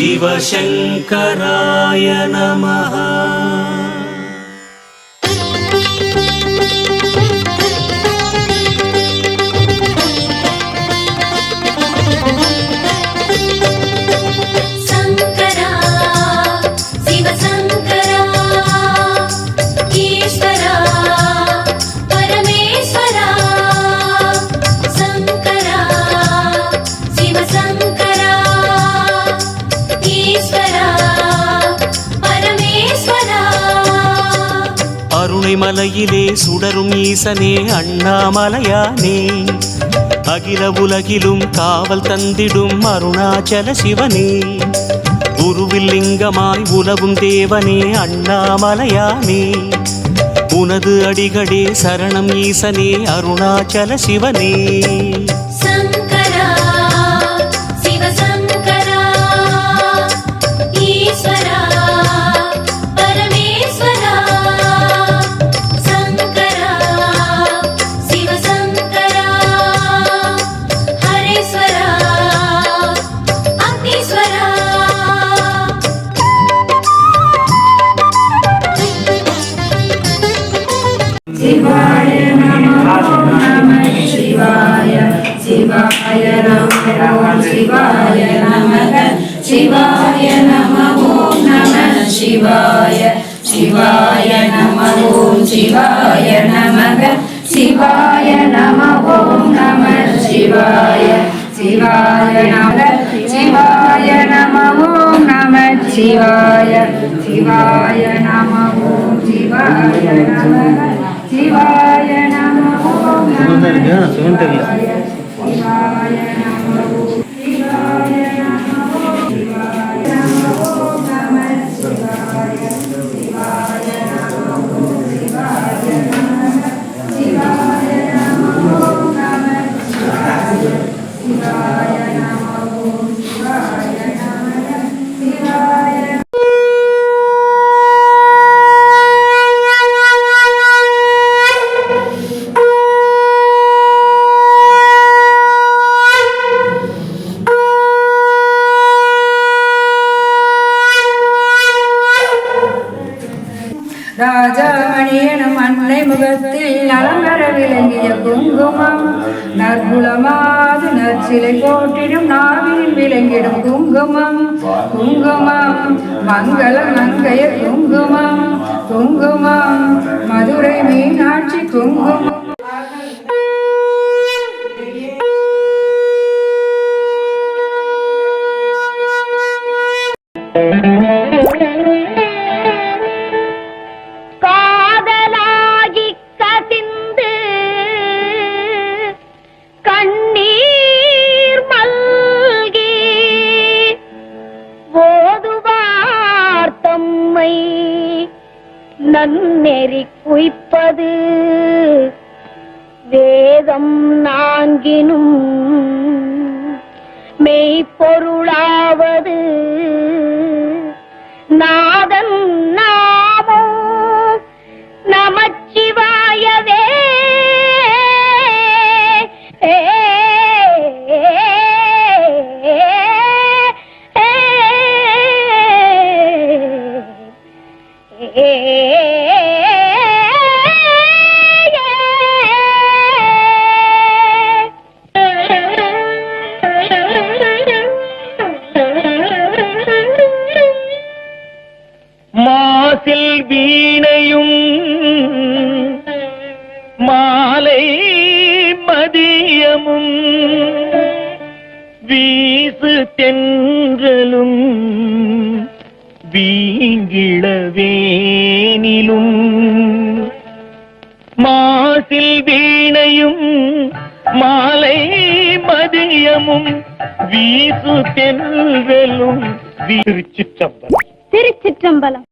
शिवशङ्कराय नमः। அருணைமலையிலே சுடரும் ஈசனே அண்ணாமலையானே, அகில உலகிலும் காவல் தந்திடும் அருணாச்சல சிவனே, குருவில் லிங்கமாய் உலவும் தேவனே அண்ணாமலையானே, உனது அடிகளே சரணம் ஈசனே அருணாச்சல சிவனே. शिवाय नमः शिवाय शिवाय नमः शिवाय नमः शिवाय नमः नमः शिवाय शिवाय नमः शिवाय नमः शिवाय नमः नमः शिवाय शिवाय नमः शिवाय नमः नमः शिवाय शिवाय नमः शिवाय नमः शिवाय नमः शिवाय नमः शिवाय ராஜாமணியனும் அன்னை முகத்தில் நலம்பெற விளங்கிய குங்குமம், நற்குலமாது நற்சிலை போற்றிடும் நாவினில் விளங்கிடும் குங்குமம், குங்குமம் மங்கள மங்கைய குங்குமம், குங்குமம் மதுரை மீனாட்சி குங்குமம். நன்னெறி குய்ப்பது வேதம் நான்கினும் மெய்ப்பொருளாவது நாதன் நாமோ நமச்சிவாயவே. மாசில் வீணையும் மாலை மதியமும் வீசு தென்றலும் வீங்கிளவேனிலும், மாசில் வீணையும் மாலை மதியமும் வீசு தென்றலும். திருச்சிற்றம்பலம். திருச்சிற்றம்பலம்.